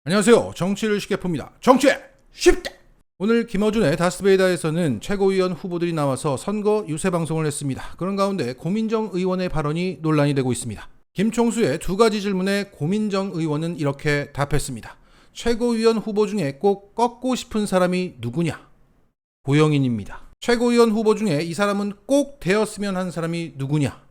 안녕하세요. 정치를 쉽게 풉니다. 정치 쉽게! 오늘 김어준의 다스베이다에서는 최고위원 후보들이 나와서 선거 유세 방송을 했습니다. 그런 가운데 고민정 의원의 발언이 논란이 되고 있습니다. 김총수의 두 가지 질문에 고민정 의원은 이렇게 답했습니다. 최고위원 후보 중에 꼭 꺾고 싶은 사람이 누구냐? 고영인입니다. 최고위원 후보 중에 이 사람은 꼭 되었으면 한 사람이 누구냐?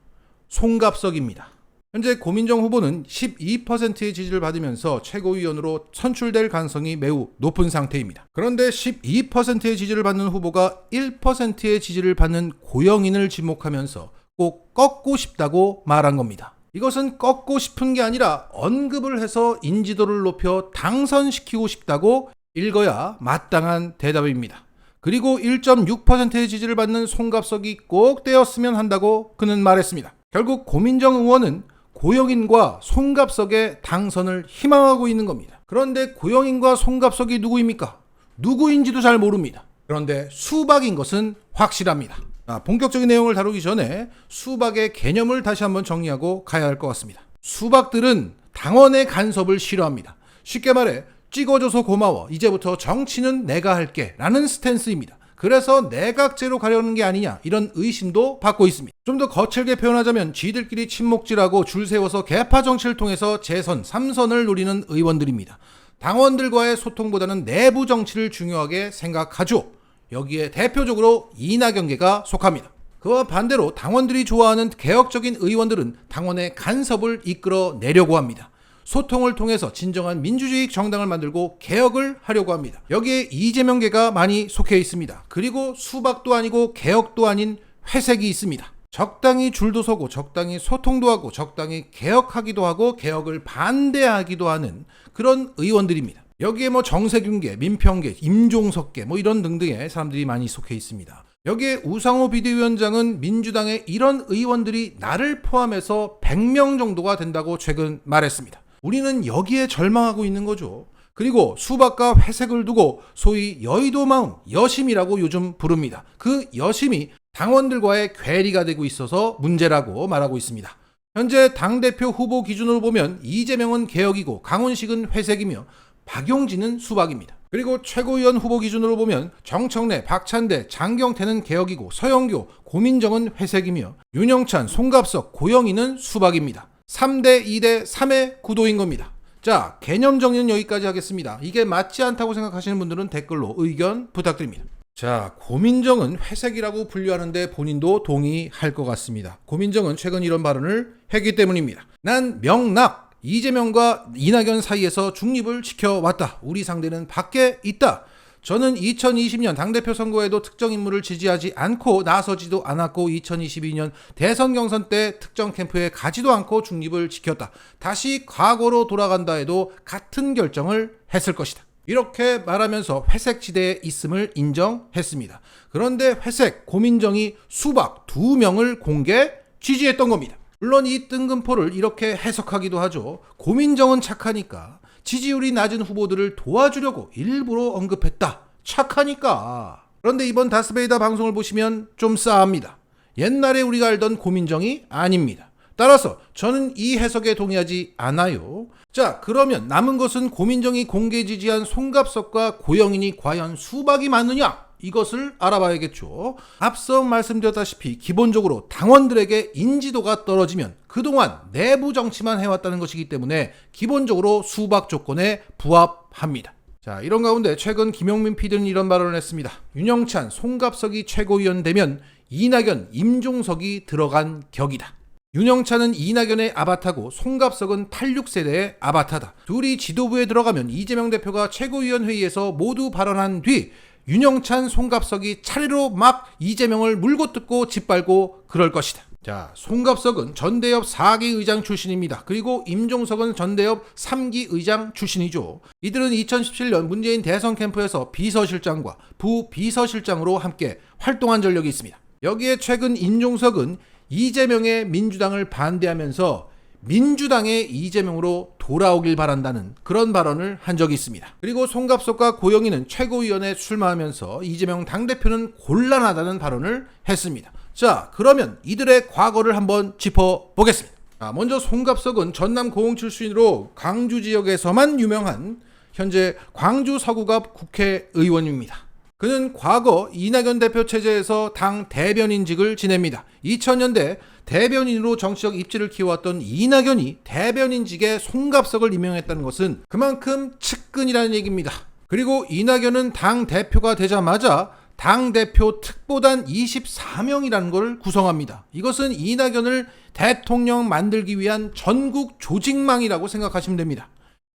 송갑석입니다. 현재 고민정 후보는 12%의 지지를 받으면서 최고위원으로 선출될 가능성이 매우 높은 상태입니다. 그런데 12%의 지지를 받는 후보가 1%의 지지를 받는 고영인을 지목하면서 꼭 꺾고 싶다고 말한 겁니다. 이것은 꺾고 싶은 게 아니라 언급을 해서 인지도를 높여 당선시키고 싶다고 읽어야 마땅한 대답입니다. 그리고 1.6%의 지지를 받는 송갑석이 꼭 되었으면 한다고 그는 말했습니다. 결국 고민정 의원은 고영인과 송갑석의 당선을 희망하고 있는 겁니다. 그런데 고영인과 송갑석이 누구입니까? 누구인지도 잘 모릅니다. 그런데 수박인 것은 확실합니다. 본격적인 내용을 다루기 전에 수박의 개념을 다시 한번 정리하고 가야 할 것 같습니다. 수박들은 당원의 간섭을 싫어합니다. 쉽게 말해 찍어줘서 고마워, 이제부터 정치는 내가 할게 라는 스탠스입니다. 그래서 내각제로 가려는 게 아니냐, 이런 의심도 받고 있습니다. 좀 더 거칠게 표현하자면 지들끼리 친목질하고 줄 세워서 계파 정치를 통해서 재선, 3선을 노리는 의원들입니다. 당원들과의 소통보다는 내부 정치를 중요하게 생각하죠. 여기에 대표적으로 이낙연계가 속합니다. 그와 반대로 당원들이 좋아하는 개혁적인 의원들은 당원의 간섭을 이끌어내려고 합니다. 소통을 통해서 진정한 민주주의 정당을 만들고 개혁을 하려고 합니다. 여기에 이재명계가 많이 속해 있습니다. 그리고 수박도 아니고 개혁도 아닌 회색이 있습니다. 적당히 줄도 서고 적당히 소통도 하고 적당히 개혁하기도 하고 개혁을 반대하기도 하는 그런 의원들입니다. 여기에 정세균계, 민평계, 임종석계 이런 등등의 사람들이 많이 속해 있습니다. 여기에 우상호 비대위원장은 민주당의 이런 의원들이 나를 포함해서 100명 정도가 된다고 최근 말했습니다. 우리는 여기에 절망하고 있는 거죠. 그리고 수박과 회색을 두고 소위 여의도 마음, 여심이라고 요즘 부릅니다. 그 여심이 당원들과의 괴리가 되고 있어서 문제라고 말하고 있습니다. 현재 당대표 후보 기준으로 보면 이재명은 개혁이고 강훈식은 회색이며 박용진은 수박입니다. 그리고 최고위원 후보 기준으로 보면 정청래, 박찬대, 장경태는 개혁이고 서영교, 고민정은 회색이며 윤영찬, 송갑석, 고영인은 수박입니다. 3대 2대 3의 구도인 겁니다. 자, 개념 정리는 여기까지 하겠습니다. 이게 맞지 않다고 생각하시는 분들은 댓글로 의견 부탁드립니다. 자, 고민정은 회색이라고 분류하는데 본인도 동의할 것 같습니다. 고민정은 최근 이런 발언을 했기 때문입니다. 난 명락, 이재명과 이낙연 사이에서 중립을 지켜왔다. 우리 상대는 밖에 있다. 저는 2020년 당대표 선거에도 특정 인물을 지지하지 않고 나서지도 않았고 2022년 대선 경선 때 특정 캠프에 가지도 않고 중립을 지켰다. 다시 과거로 돌아간다 해도 같은 결정을 했을 것이다. 이렇게 말하면서 회색 지대에 있음을 인정했습니다. 그런데 회색, 고민정이 수박 2명을 공개 지지했던 겁니다. 물론 이 뜬금포를 이렇게 해석하기도 하죠. 고민정은 착하니까 지지율이 낮은 후보들을 도와주려고 일부러 언급했다. 착하니까. 그런데 이번 다스베이다 방송을 보시면 좀 싸합니다. 옛날에 우리가 알던 고민정이 아닙니다. 따라서 저는 이 해석에 동의하지 않아요. 자, 그러면 남은 것은 고민정이 공개 지지한 송갑석과 고영인이 과연 수박이 맞느냐? 이것을 알아봐야겠죠. 앞서 말씀드렸다시피 기본적으로 당원들에게 인지도가 떨어지면 그동안 내부 정치만 해왔다는 것이기 때문에 기본적으로 수박 조건에 부합합니다. 자, 이런 가운데 최근 김용민 PD는 이런 발언을 했습니다. 윤영찬, 송갑석이 최고위원 되면 이낙연, 임종석이 들어간 격이다. 윤영찬은 이낙연의 아바타고 송갑석은 86세대의 아바타다. 둘이 지도부에 들어가면 이재명 대표가 최고위원회의에서 모두 발언한 뒤 윤영찬, 송갑석이 차례로 막 이재명을 물고 뜯고 짓밟고 그럴 것이다. 자, 송갑석은 전대협 4기 의장 출신입니다. 그리고 임종석은 전대협 3기 의장 출신이죠. 이들은 2017년 문재인 대선 캠프에서 비서실장과 부비서실장으로 함께 활동한 전력이 있습니다. 여기에 최근 임종석은 이재명의 민주당을 반대하면서 민주당의 이재명으로 돌아오길 바란다는 그런 발언을 한 적이 있습니다. 그리고 송갑석과 고영인은 최고위원에 출마하면서 이재명 당대표는 곤란하다는 발언을 했습니다. 자, 그러면 이들의 과거를 한번 짚어보겠습니다. 먼저 송갑석은 전남 고흥 출신으로 광주 지역에서만 유명한 현재 광주 서구갑 국회의원입니다. 그는 과거 이낙연 대표 체제에서 당 대변인직을 지냅니다. 2000년대 대변인으로 정치적 입지를 키워왔던 이낙연이 대변인직에 송갑석을 임명했다는 것은 그만큼 측근이라는 얘기입니다. 그리고 이낙연은 당 대표가 되자마자 당대표 특보단 24명이라는 걸 구성합니다. 이것은 이낙연을 대통령 만들기 위한 전국 조직망이라고 생각하시면 됩니다.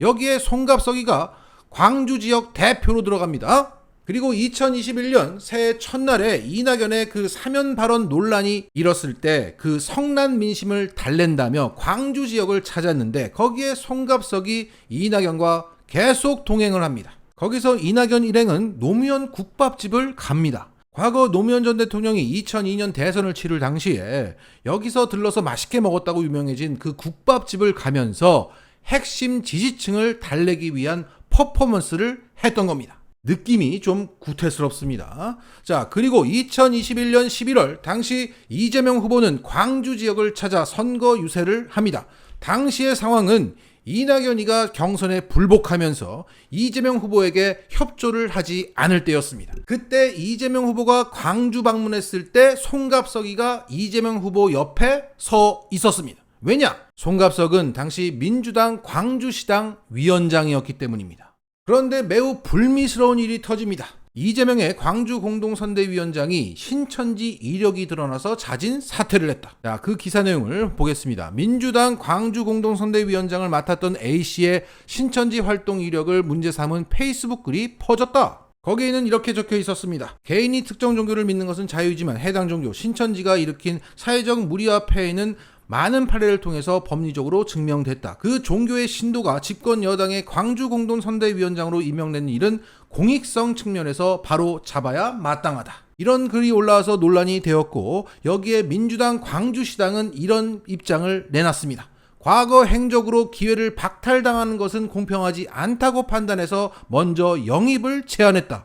여기에 송갑석이가 광주 지역 대표로 들어갑니다. 그리고 2021년 새해 첫날에 이낙연의 그 사면 발언 논란이 일었을 때 그 성난 민심을 달랜다며 광주 지역을 찾았는데 거기에 송갑석이 이낙연과 계속 동행을 합니다. 거기서 이낙연 일행은 노무현 국밥집을 갑니다. 과거 노무현 전 대통령이 2002년 대선을 치를 당시에 여기서 들러서 맛있게 먹었다고 유명해진 그 국밥집을 가면서 핵심 지지층을 달래기 위한 퍼포먼스를 했던 겁니다. 느낌이 좀 구태스럽습니다. 자, 그리고 2021년 11월 당시 이재명 후보는 광주 지역을 찾아 선거 유세를 합니다. 당시의 상황은 이낙연이가 경선에 불복하면서 이재명 후보에게 협조를 하지 않을 때였습니다. 그때 이재명 후보가 광주 방문했을 때 송갑석이가 이재명 후보 옆에 서 있었습니다. 왜냐? 송갑석은 당시 민주당 광주시당 위원장이었기 때문입니다. 그런데 매우 불미스러운 일이 터집니다. 이재명의 광주 공동선대위원장이 신천지 이력이 드러나서 자진 사퇴를 했다. 자, 그 기사 내용을 보겠습니다. 민주당 광주 공동선대위원장을 맡았던 A씨의 신천지 활동 이력을 문제 삼은 페이스북 글이 퍼졌다. 거기에는 이렇게 적혀 있었습니다. 개인이 특정 종교를 믿는 것은 자유이지만 해당 종교 신천지가 일으킨 사회적 무리와 폐해는 많은 판례를 통해서 법리적으로 증명됐다. 그 종교의 신도가 집권 여당의 광주 공동선대위원장으로 임명된 일은 공익성 측면에서 바로 잡아야 마땅하다. 이런 글이 올라와서 논란이 되었고 여기에 민주당 광주시당은 이런 입장을 내놨습니다. 과거 행적으로 기회를 박탈당하는 것은 공평하지 않다고 판단해서 먼저 영입을 제안했다.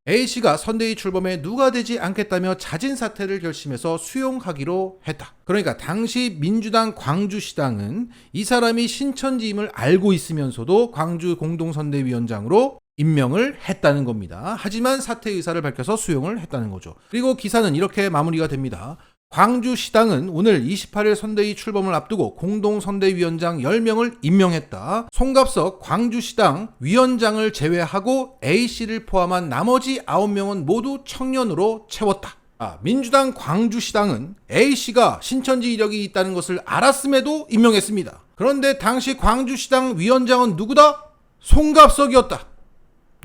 A씨가 선대위 출범에 누가 되지 않겠다며 자진 사퇴를 결심해서 수용하기로 했다. 그러니까 당시 민주당 광주시당은 이 사람이 신천지임을 알고 있으면서도 광주 공동선대위원장으로 임명을 했다는 겁니다. 하지만 사퇴 의사를 밝혀서 수용을 했다는 거죠. 그리고 기사는 이렇게 마무리가 됩니다. 광주시당은 오늘 28일 선대위 출범을 앞두고 공동선대위원장 10명을 임명했다. 송갑석 광주시당 위원장을 제외하고 A씨를 포함한 나머지 9명은 모두 청년으로 채웠다. 민주당 광주시당은 A씨가 신천지 이력이 있다는 것을 알았음에도 임명했습니다. 그런데 당시 광주시당 위원장은 누구다? 송갑석이었다.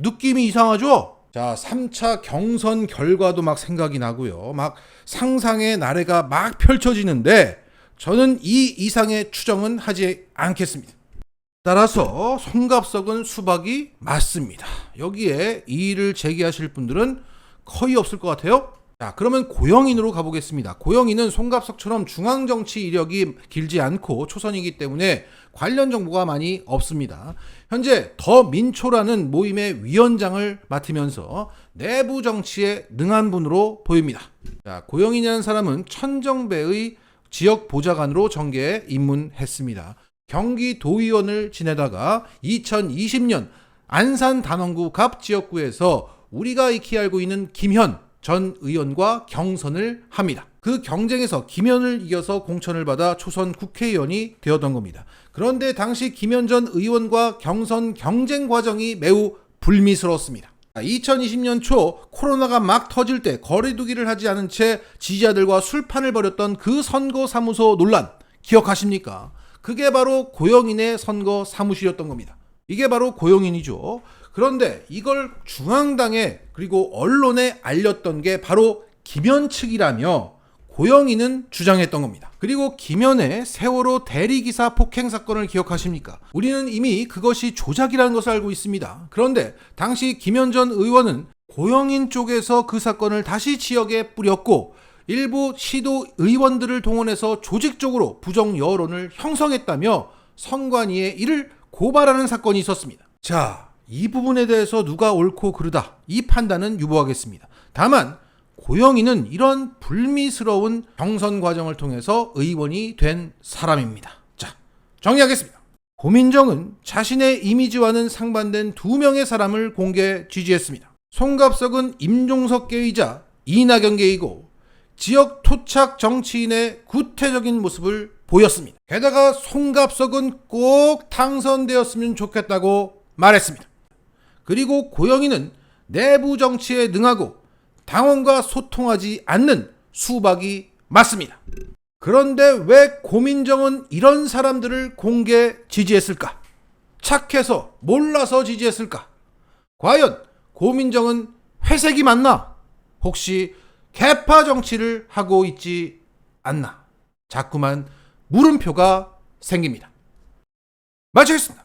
느낌이 이상하죠? 자, 3차 경선 결과도 막 생각이 나고요. 막 상상의 나래가 막 펼쳐지는데 저는 이 이상의 추정은 하지 않겠습니다. 따라서 송갑석은 수박이 맞습니다. 여기에 이의를 제기하실 분들은 거의 없을 것 같아요. 자, 그러면 고영인으로 가보겠습니다. 고영인은 송갑석처럼 중앙정치 이력이 길지 않고 초선이기 때문에 관련 정보가 많이 없습니다. 현재 더민초라는 모임의 위원장을 맡으면서 내부 정치에 능한 분으로 보입니다. 자, 고영인이라는 사람은 천정배의 지역 보좌관으로 정계에 입문했습니다. 경기도의원을 지내다가 2020년 안산 단원구 갑 지역구에서 우리가 익히 알고 있는 김현 전 의원과 경선을 합니다. 그 경쟁에서 김현을 이겨서 공천을 받아 초선 국회의원이 되었던 겁니다. 그런데 당시 김현 전 의원과 경선 경쟁 과정이 매우 불미스러웠습니다. 2020년 초 코로나가 막 터질 때 거리두기를 하지 않은 채 지지자들과 술판을 벌였던 그 선거사무소 논란 기억하십니까? 그게 바로 고영인의 선거 사무실이었던 겁니다. 이게 바로 고영인이죠. 그런데 이걸 중앙당에 그리고 언론에 알렸던 게 바로 김현 측이라며 고영인은 주장했던 겁니다. 그리고 김현의 세월호 대리기사 폭행 사건을 기억하십니까? 우리는 이미 그것이 조작이라는 것을 알고 있습니다. 그런데 당시 김현 전 의원은 고영인 쪽에서 그 사건을 다시 지역에 뿌렸고 일부 시도 의원들을 동원해서 조직적으로 부정 여론을 형성했다며 선관위에 이를 고발하는 사건이 있었습니다. 자, 이 부분에 대해서 누가 옳고 그르다 이 판단은 유보하겠습니다. 다만 고영인은 이런 불미스러운 경선 과정을 통해서 의원이 된 사람입니다. 자, 정리하겠습니다. 고민정은 자신의 이미지와는 상반된 2명의 사람을 공개 지지했습니다. 송갑석은 임종석계이자 이낙연계이고 지역 토착 정치인의 구태적인 모습을 보였습니다. 게다가 송갑석은 꼭 당선되었으면 좋겠다고 말했습니다. 그리고 고영희는 내부 정치에 능하고 당원과 소통하지 않는 수박이 맞습니다. 그런데 왜 고민정은 이런 사람들을 공개 지지했을까? 착해서 몰라서 지지했을까? 과연 고민정은 회색이 맞나? 혹시 개파 정치를 하고 있지 않나? 자꾸만 물음표가 생깁니다. 마치겠습니다.